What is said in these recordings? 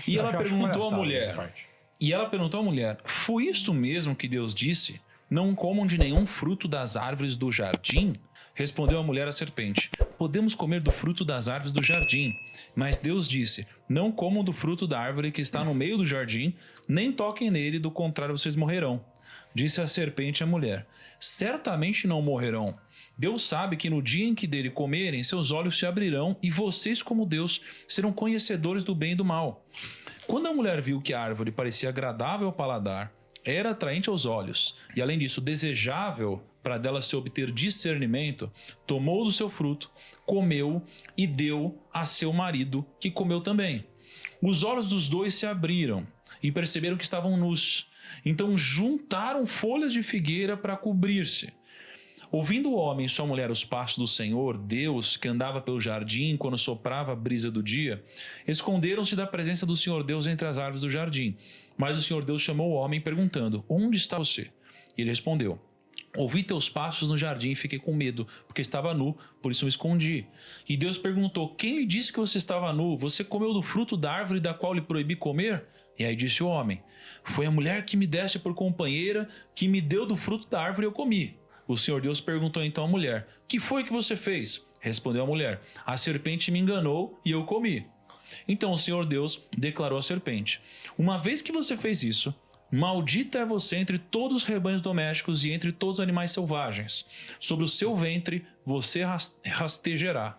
E ela perguntou à mulher, foi isto mesmo que Deus disse? Não comam de nenhum fruto das árvores do jardim? Respondeu a mulher à serpente, podemos comer do fruto das árvores do jardim. Mas Deus disse, não comam do fruto da árvore que está no meio do jardim, nem toquem nele, do contrário vocês morrerão. Disse a serpente à mulher, certamente não morrerão. Deus sabe que no dia em que dele comerem, seus olhos se abrirão e vocês, como Deus, serão conhecedores do bem e do mal. Quando a mulher viu que a árvore parecia agradável ao paladar, era atraente aos olhos e, além disso, desejável para dela se obter discernimento, tomou do seu fruto, comeu e deu a seu marido, que comeu também. Os olhos dos dois se abriram e perceberam que estavam nus. Então juntaram folhas de figueira para cobrir-se. Ouvindo o homem e sua mulher os passos do Senhor, Deus, que andava pelo jardim quando soprava a brisa do dia, esconderam-se da presença do Senhor Deus entre as árvores do jardim. Mas o Senhor Deus chamou o homem perguntando, onde está você? E ele respondeu, ouvi teus passos no jardim e fiquei com medo, porque estava nu, por isso me escondi. E Deus perguntou, quem lhe disse que você estava nu? Você comeu do fruto da árvore da qual lhe proibi comer? E aí disse o homem, foi a mulher que me deste por companheira, que me deu do fruto da árvore e eu comi. O Senhor Deus perguntou então à mulher, que foi que você fez? Respondeu a mulher, a serpente me enganou e eu comi. Então o Senhor Deus declarou à serpente, uma vez que você fez isso, maldita é você entre todos os rebanhos domésticos e entre todos os animais selvagens. Sobre o seu ventre você rastejará,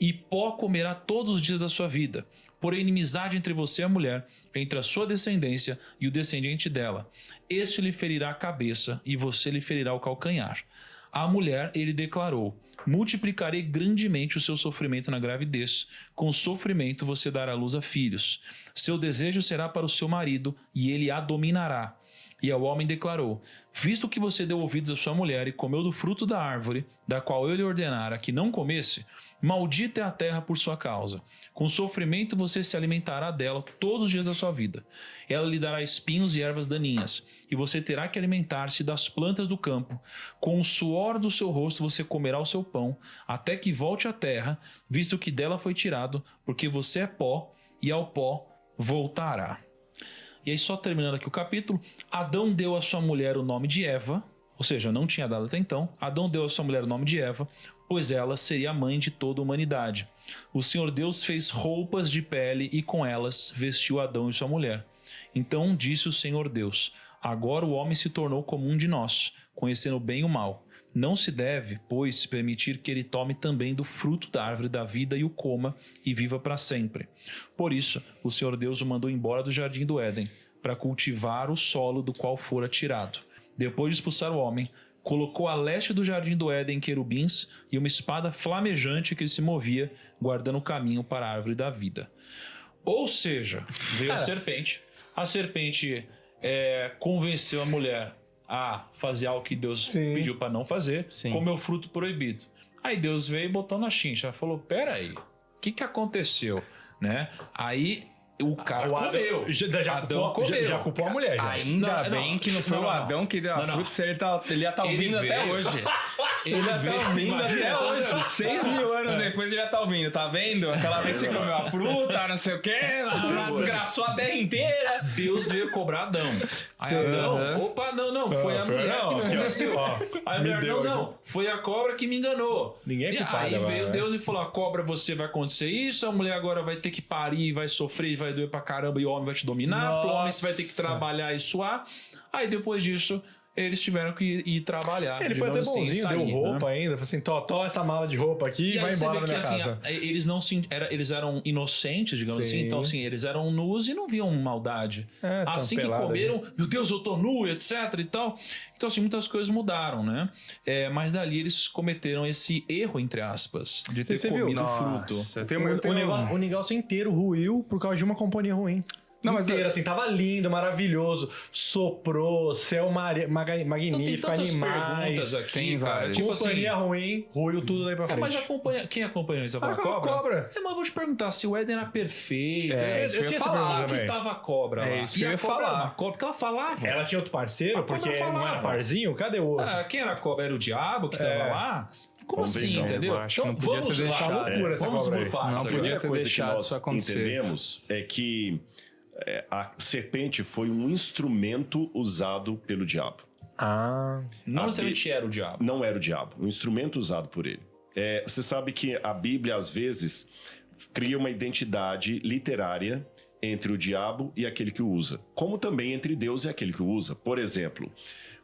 e pó comerá todos os dias da sua vida. Porém, inimizade entre você e a mulher, entre a sua descendência e o descendente dela. Este lhe ferirá a cabeça e você lhe ferirá o calcanhar. À mulher ele declarou, multiplicarei grandemente o seu sofrimento na gravidez. Com sofrimento você dará luz a filhos. Seu desejo será para o seu marido e ele a dominará. E ao homem declarou, visto que você deu ouvidos à sua mulher e comeu do fruto da árvore, da qual eu lhe ordenara que não comesse, maldita é a terra por sua causa. Com sofrimento você se alimentará dela todos os dias da sua vida. Ela lhe dará espinhos e ervas daninhas, e você terá que alimentar-se das plantas do campo. Com o suor do seu rosto você comerá o seu pão, até que volte à terra, visto que dela foi tirado, porque você é pó, e ao pó voltará. E aí, só terminando aqui o capítulo, Adão deu à sua mulher o nome de Eva, ou seja, não tinha dado até então. Adão deu à sua mulher o nome de Eva, pois ela seria a mãe de toda a humanidade. O Senhor Deus fez roupas de pele e com elas vestiu Adão e sua mulher. Então disse o Senhor Deus, agora o homem se tornou como um de nós, conhecendo o bem e o mal. Não se deve, pois, permitir que ele tome também do fruto da árvore da vida e o coma e viva para sempre. Por isso, o Senhor Deus o mandou embora do jardim do Éden, para cultivar o solo do qual fora tirado. Depois de expulsar o homem, colocou a leste do jardim do Éden querubins e uma espada flamejante que se movia, guardando o caminho para a árvore da vida. Ou seja, veio a serpente convenceu a mulher a fazer algo que Deus pediu para não fazer, comeu o fruto proibido. Aí Deus veio e botou na chincha, falou, peraí, o que aconteceu? Né? Aí o cara comeu. Já culpou a mulher. Já. Ainda bem que não foi o Adão que deu a fruta, ele ia estar ouvindo até hoje. Ele ia estar ouvindo até hoje. 6.000 anos depois ele ia estar ouvindo, tá vendo? Aquela vez que você comeu a fruta, não sei o quê, desgraçou a terra inteira. Deus veio cobrar Adão. Aí Adão, opa, não, foi a mulher que me convenceu. Aí a mulher, não, foi a cobra que me enganou. Ninguém é culpado. Aí veio Deus e falou, a cobra, você vai acontecer isso, a mulher agora vai ter que parir, vai sofrer, vai doer pra caramba e o homem vai te dominar, pro homem você vai ter que trabalhar e suar. Aí depois disso, eles tiveram que ir trabalhar. Ele foi até bonzinho, sair, deu roupa ainda, falou assim, tó essa mala de roupa aqui e vai embora da minha casa. Eles eram inocentes, digamos assim, então assim, eles eram nus e não viam maldade. Assim que comeram, meu Deus, eu tô nu, etc e tal. Então assim, muitas coisas mudaram, né? Mas dali eles cometeram esse erro, entre aspas, de ter comido o fruto. O negócio inteiro ruiu por causa de uma companhia ruim. Não, mas inteiro, assim, tava lindo, maravilhoso, soprou, céu magnífico, então, animais. Aqui, cara. Tipo companhia assim, ruim, ruiu tudo daí pra frente. Mas quem acompanhou isso? A cobra? Mas eu vou te perguntar, se o Éden era perfeito, eu tinha falar que tava a cobra lá. Isso que eu ia falar. Porque ela falava. Ela tinha outro parceiro, porque não era parzinho? Cadê o outro? Quem era a cobra? Era o diabo que tava lá? Como assim, então, entendeu? Então vamos lá. Vamos por partes. A primeira coisa que nós entendemos é que a serpente foi um instrumento usado pelo diabo. Não necessariamente era o diabo. Não era o diabo, um instrumento usado por ele. Você sabe que a Bíblia, às vezes, cria uma identidade literária entre o diabo e aquele que o usa, como também entre Deus e aquele que o usa. Por exemplo,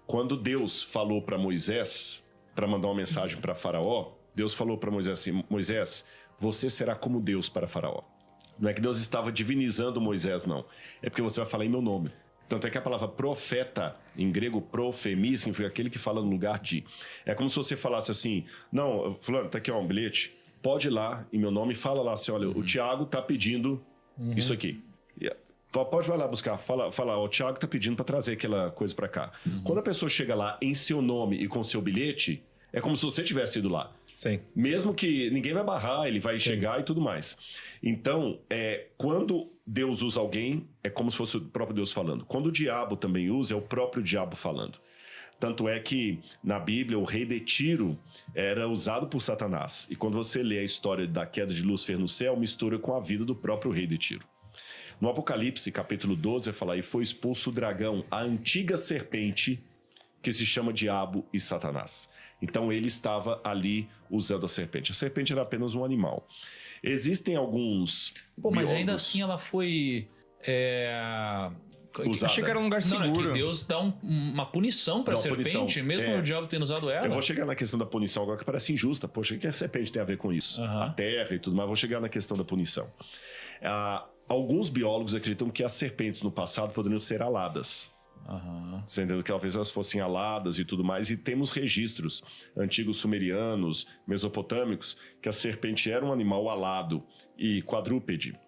quando Deus falou para Moisés, para mandar uma mensagem para Faraó, Deus falou para Moisés assim: Moisés, você será como Deus para Faraó. Não é que Deus estava divinizando Moisés, não. É porque você vai falar em meu nome. Tanto é que a palavra profeta, em grego, profemi, significa aquele que fala no lugar de. É como se você falasse assim: não, fulano, tá aqui ó, um bilhete, pode ir lá em meu nome e fala lá assim: olha, o Tiago tá pedindo isso aqui. Pode vai lá buscar, fala, o Tiago tá pedindo para trazer aquela coisa para cá. Quando a pessoa chega lá em seu nome e com seu bilhete, é como se você tivesse ido lá. Sim. Mesmo que ninguém vai barrar, ele vai chegar e tudo mais. Então, quando Deus usa alguém, é como se fosse o próprio Deus falando. Quando o diabo também usa, é o próprio diabo falando. Tanto é que, na Bíblia, o rei de Tiro era usado por Satanás. E quando você lê a história da queda de Lúcifer no céu, mistura com a vida do próprio rei de Tiro. No Apocalipse, capítulo 12, vai falar: e foi expulso o dragão, a antiga serpente, que se chama Diabo e Satanás. Então ele estava ali usando a serpente. A serpente era apenas um animal. Existem alguns mas biólogos... ainda assim ela foi... usada. Achei que era um lugar seguro. Não, é que Deus dá uma punição para a serpente, punição. mesmo o diabo tendo usado ela. Eu vou chegar na questão da punição agora, que parece injusta. Poxa, o que a serpente tem a ver com isso? A terra e tudo mais. Vou chegar na questão da punição. Alguns biólogos acreditam que as serpentes no passado poderiam ser aladas. Você entendeu? Que talvez elas fossem aladas e tudo mais. E temos registros antigos sumerianos, mesopotâmicos, que a serpente era um animal alado e quadrúpede.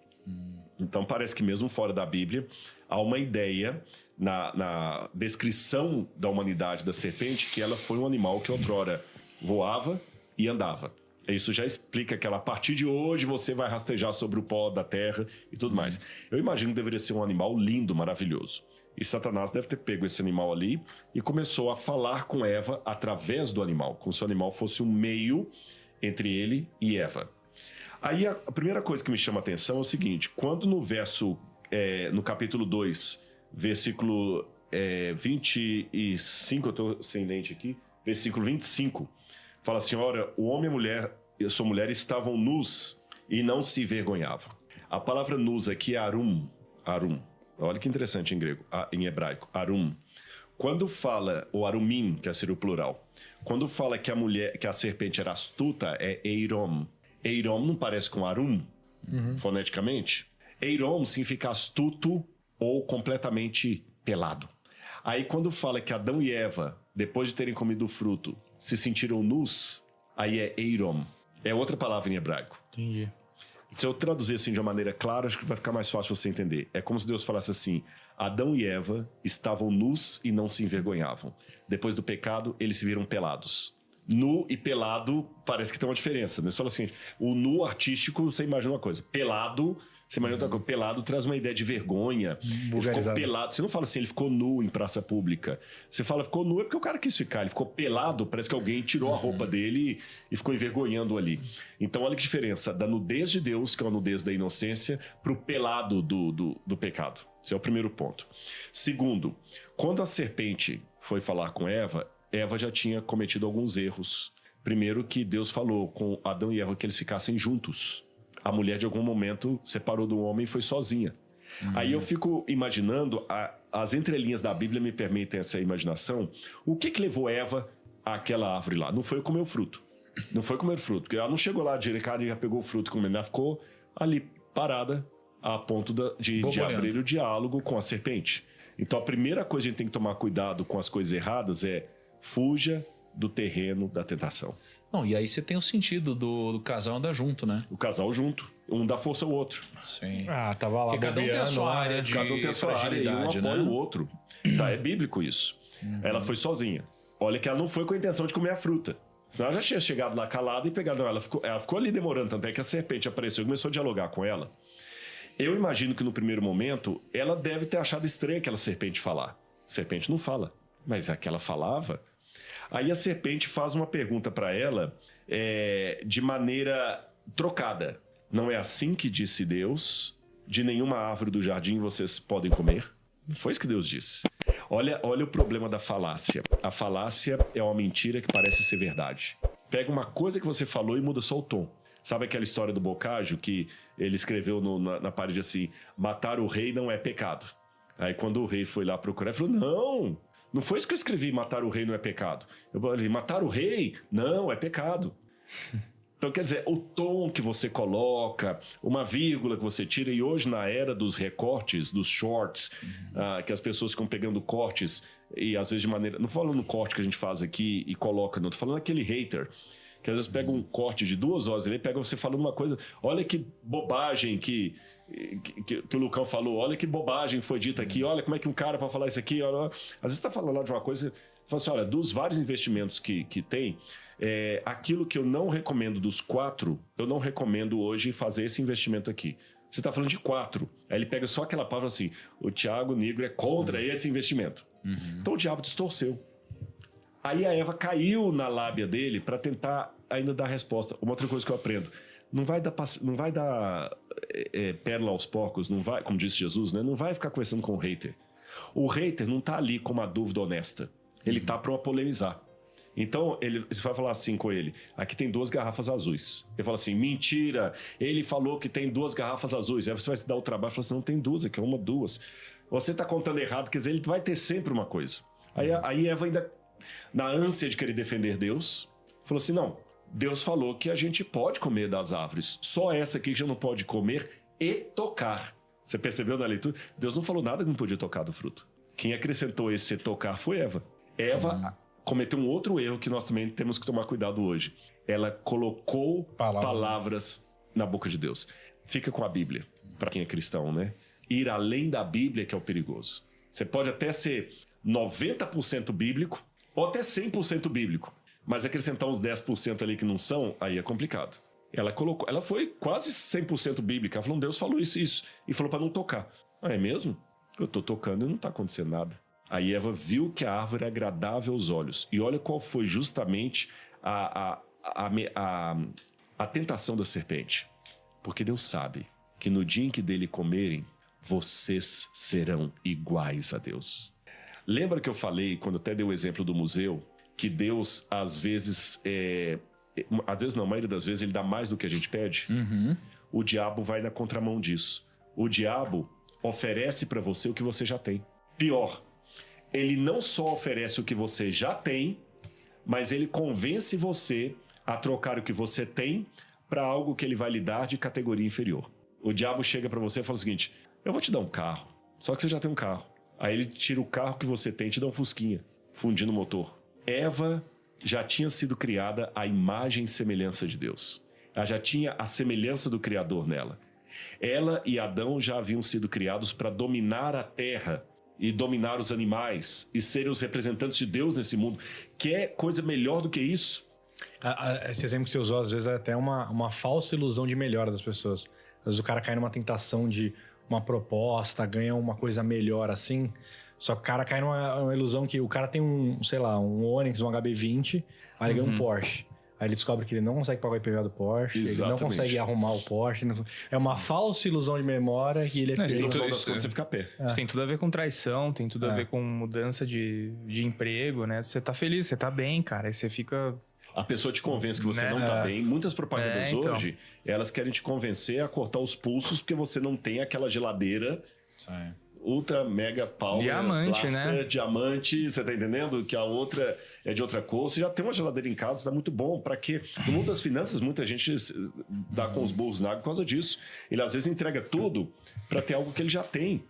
Então parece que mesmo fora da Bíblia há uma ideia na descrição da humanidade da serpente que ela foi um animal que outrora voava e andava. Isso já explica que a partir de hoje você vai rastejar sobre o pó da terra e tudo mais. Eu imagino que deveria ser um animal lindo, maravilhoso. E Satanás deve ter pego esse animal ali e começou a falar com Eva através do animal, como se o animal fosse um meio entre ele e Eva. Aí a primeira coisa que me chama a atenção é o seguinte: quando no capítulo 2, versículo 25, eu estou sem lente aqui, versículo 25, fala assim: ora, o homem e a sua mulher estavam nus e não se envergonhavam. A palavra nus aqui é arum. Olha que interessante em grego, em hebraico, arum. Quando fala, o arumim, que seria o plural, quando fala que a serpente era astuta, é eirom. Eirom não parece com arum, foneticamente? Eirom significa astuto ou completamente pelado. Aí quando fala que Adão e Eva, depois de terem comido o fruto, se sentiram nus, aí é eirom. É outra palavra em hebraico. Entendi. Se eu traduzir assim de uma maneira clara, acho que vai ficar mais fácil você entender. É como se Deus falasse assim: Adão e Eva estavam nus e não se envergonhavam. Depois do pecado, eles se viram pelados. Nu e pelado parece que tem uma diferença. Você fala assim: o nu artístico, você imagina uma coisa. Pelado, você imagina outra coisa. Pelado traz uma ideia de vergonha. Ele ficou pelado. Você não fala assim, ele ficou nu em praça pública. Você fala, ficou nu é porque o cara quis ficar. Ele ficou pelado, parece que alguém tirou a roupa dele e ficou envergonhando ali. Então olha que diferença da nudez de Deus, que é a nudez da inocência, pro pelado do pecado. Esse é o primeiro ponto. Segundo, quando a serpente foi falar com Eva já tinha cometido alguns erros. Primeiro, que Deus falou com Adão e Eva que eles ficassem juntos. A mulher, de algum momento, separou do homem e foi sozinha. Aí eu fico imaginando, as entrelinhas da Bíblia me permitem essa imaginação. O que levou Eva àquela árvore lá? Não foi comer o fruto. Não foi comer o fruto. Porque ela não chegou lá de cara e já pegou o fruto e comeu. Ela ficou ali parada a ponto de abrir o diálogo com a serpente. Então a primeira coisa que a gente tem que tomar cuidado com as coisas erradas é: fuja do terreno da tentação. Não, e aí você tem o sentido do casal andar junto, né? O casal junto. Um dá força ao outro. Sim. Tava lá. Porque cada um tem a sua área de cada um tem a sua área e um apoia o outro. Tá, é bíblico isso. Ela foi sozinha. Olha que ela não foi com a intenção de comer a fruta. Senão ela já tinha chegado lá calada e pegado ela. Ela ficou ali demorando, tanto é que a serpente apareceu e começou a dialogar com ela. Eu imagino que no primeiro momento ela deve ter achado estranho aquela serpente falar. Serpente não fala. Mas a que ela falava Aí a serpente faz uma pergunta para ela de maneira trocada. Não é assim que disse Deus? De nenhuma árvore do jardim vocês podem comer? Foi isso que Deus disse. Olha o problema da falácia. A falácia é uma mentira que parece ser verdade. Pega uma coisa que você falou e muda só o tom. Sabe aquela história do Boccaccio que ele escreveu na parede assim: matar o rei não é pecado. Aí quando o rei foi lá procurar, ele falou: não foi isso que eu escrevi, matar o rei não é pecado. Eu falei: matar o rei não é pecado. Então, quer dizer, o tom que você coloca, uma vírgula que você tira, e hoje na era dos recortes, dos shorts, que as pessoas ficam pegando cortes, e às vezes de maneira... Não falando no corte que a gente faz aqui e coloca, não, tô falando aquele hater, que às vezes pega um corte de 2 horas, ele pega você falando uma coisa, olha que bobagem que o Lucão falou, olha que bobagem foi dita aqui, olha como é que um cara pode falar isso aqui, olha. Às vezes tá falando lá de uma coisa... Fala assim, olha, dos vários investimentos que tem, aquilo que eu não recomendo dos 4, eu não recomendo hoje fazer esse investimento aqui. Você está falando de 4. Aí ele pega só aquela palavra assim, o Thiago Nigro é contra esse investimento. Então o diabo distorceu. Aí a Eva caiu na lábia dele para tentar ainda dar resposta. Uma outra coisa que eu aprendo, não vai dar pérola aos porcos, não vai, como disse Jesus, né? Não vai ficar conversando com o hater. O hater não está ali com uma dúvida honesta. Ele tá para polemizar. Então, você vai falar assim com ele: aqui tem 2 garrafas azuis. Ele fala assim: mentira, ele falou que tem 2 garrafas azuis. Aí você vai se dar o trabalho e fala assim: não tem 2, aqui é 1, 2. Você tá contando errado, quer dizer, ele vai ter sempre uma coisa. Aí Eva ainda, na ânsia de querer defender Deus, falou assim: não, Deus falou que a gente pode comer das árvores. Só essa aqui que já não pode comer e tocar. Você percebeu na leitura? Deus não falou nada que não podia tocar do fruto. Quem acrescentou esse tocar foi Eva. Eva cometeu um outro erro que nós também temos que tomar cuidado hoje. Ela colocou palavras na boca de Deus. Fica com a Bíblia, para quem é cristão, né? Ir além da Bíblia que é o perigoso. Você pode até ser 90% bíblico ou até 100% bíblico, mas acrescentar uns 10% ali que não são, aí é complicado. Ela foi quase 100% bíblica. Ela falou: Deus falou isso, e falou para não tocar. É mesmo? Eu tô tocando e não tá acontecendo nada. Aí Eva viu que a árvore era agradável aos olhos. E olha qual foi justamente a tentação da serpente. Porque Deus sabe que no dia em que dele comerem, vocês serão iguais a Deus. Lembra que eu falei, quando até dei o exemplo do museu, que Deus, às vezes não, a maioria das vezes, ele dá mais do que a gente pede? O diabo vai na contramão disso. O diabo oferece para você o que você já tem. Pior, ele não só oferece o que você já tem, mas ele convence você a trocar o que você tem para algo que ele vai lhe dar de categoria inferior. O diabo chega para você e fala o seguinte: eu vou te dar um carro, só que você já tem um carro. Aí ele tira o carro que você tem e te dá um fusquinha, fundindo o motor. Eva já tinha sido criada à imagem e semelhança de Deus. Ela já tinha a semelhança do Criador nela. Ela e Adão já haviam sido criados para dominar a terra e dominar os animais e serem os representantes de Deus nesse mundo. Quer coisa melhor do que isso? Esse exemplo que você usou, às vezes, é até uma falsa ilusão de melhora das pessoas. Às vezes o cara cai numa tentação de uma proposta, ganha uma coisa melhor assim, só que o cara cai numa ilusão que o cara tem um Onix, um HB20, aí ele ganha um Porsche. Aí ele descobre que ele não consegue pagar o IPVA do Porsche, Exatamente. Ele não consegue arrumar o Porsche. É uma falsa ilusão de memória que ele é você fica pé. Isso tem tudo a ver com traição, tem tudo a ver com mudança de emprego, né? Você tá feliz, você tá bem, cara. Aí você fica... A pessoa te convence que você não tá bem. Muitas propagandas hoje, elas querem te convencer a cortar os pulsos porque você não tem aquela geladeira... Ultra, mega, power, diamante, blaster, né? Diamante, você tá entendendo? Que a outra é de outra cor. Você já tem uma geladeira em casa, tá muito bom. Pra quê? No mundo das finanças, muita gente dá com os burros na água por causa disso. Ele às vezes entrega tudo pra ter algo que ele já tem.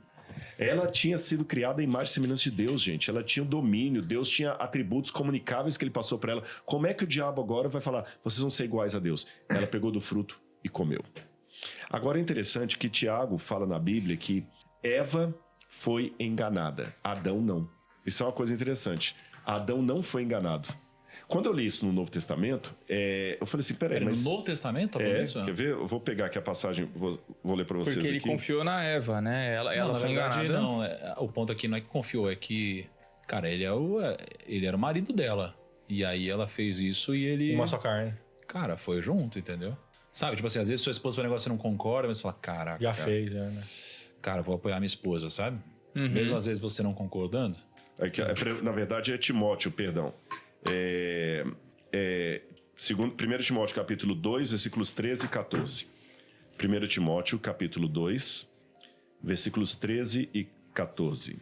Ela tinha sido criada à imagem e semelhança de Deus, gente. Ela tinha o domínio. Deus tinha atributos comunicáveis que ele passou pra ela. Como é que o diabo agora vai falar: vocês vão ser iguais a Deus? Ela pegou do fruto e comeu. Agora é interessante que Tiago fala na Bíblia que Eva foi enganada, Adão não. Isso é uma coisa interessante. Adão não foi enganado. Quando eu li isso no Novo Testamento, eu falei assim, peraí, mas... No Novo Testamento? Quer ver? Eu vou pegar aqui a passagem, vou ler para vocês aqui. Porque ele confiou na Eva, né? Ela foi enganada. Não, o ponto aqui não é que confiou, é que Cara, ele era o marido dela. E aí ela fez isso e ele... Uma só carne. Cara, foi junto, entendeu? Sabe, tipo assim, às vezes sua esposa faz um negócio que você não concorda, mas você fala, caraca... Já fez, já, né? Cara, vou apoiar minha esposa, sabe? Mesmo às vezes você não concordando. Na verdade é Timóteo, perdão. 1 Timóteo capítulo 2, versículos 13 e 14. 1 Timóteo capítulo 2, versículos 13 e 14.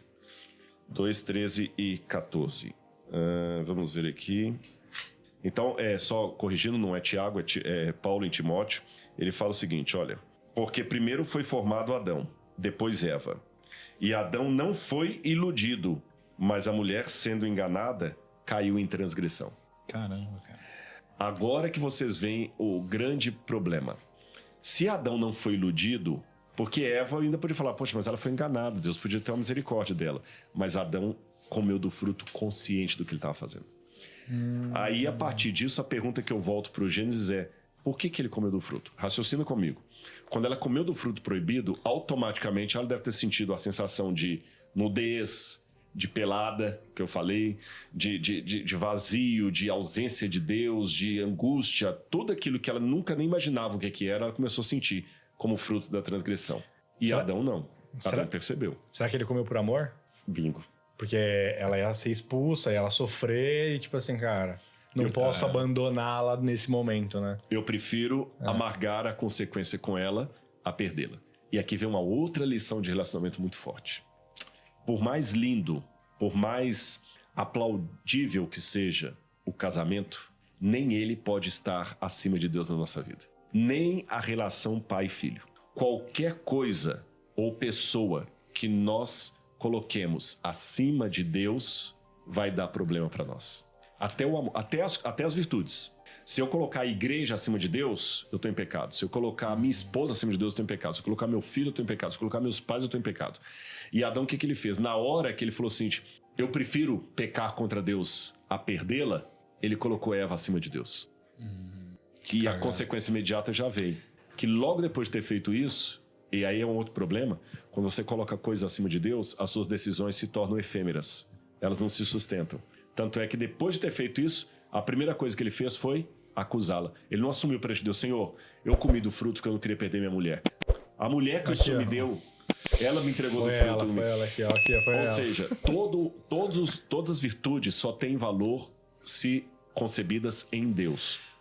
2, 13 e 14. Vamos ver aqui. Então, só corrigindo, não é Tiago, é Paulo em Timóteo. Ele fala o seguinte, olha. Porque primeiro foi formado Adão, depois Eva. E Adão não foi iludido, mas a mulher, sendo enganada, caiu em transgressão. Caramba, cara. Agora que vocês veem o grande problema. Se Adão não foi iludido, porque Eva ainda podia falar, poxa, mas ela foi enganada, Deus podia ter uma misericórdia dela. Mas Adão comeu do fruto consciente do que ele estava fazendo. Aí, a partir disso, a pergunta que eu volto para o Gênesis é, por que ele comeu do fruto? Raciocina comigo. Quando ela comeu do fruto proibido, automaticamente ela deve ter sentido a sensação de nudez, de pelada, que eu falei, de vazio, de ausência de Deus, de angústia, tudo aquilo que ela nunca nem imaginava o que era, ela começou a sentir como fruto da transgressão. E Adão não. Adão percebeu. Será que ele comeu por amor? Bingo. Porque ela ia ser expulsa, ela sofrer e tipo assim, cara, não posso abandoná-la nesse momento, né? Eu prefiro amargar a consequência com ela a perdê-la. E aqui vem uma outra lição de relacionamento muito forte. Por mais lindo, por mais aplaudível que seja o casamento, nem ele pode estar acima de Deus na nossa vida. Nem a relação pai e filho. Qualquer coisa ou pessoa que nós coloquemos acima de Deus vai dar problema para nós. Até as virtudes. Se eu colocar a igreja acima de Deus, eu estou em pecado. Se eu colocar a minha esposa acima de Deus, eu estou em pecado. Se eu colocar meu filho, eu estou em pecado. Se eu colocar meus pais, eu estou em pecado. E Adão, o que ele fez? Na hora que ele falou assim, eu prefiro pecar contra Deus a perdê-la, ele colocou Eva acima de Deus. E a consequência imediata já veio. Que logo depois de ter feito isso, e aí é um outro problema, quando você coloca coisa acima de Deus, as suas decisões se tornam efêmeras. Elas não se sustentam. Tanto é que depois de ter feito isso, a primeira coisa que ele fez foi acusá-la. Ele não assumiu perante Deus, Senhor, eu comi do fruto que eu não queria perder minha mulher. A mulher que o Senhor me deu, ela me entregou do fruto. Foi ela aqui, ó. Ou seja, todas as virtudes só têm valor se concebidas em Deus.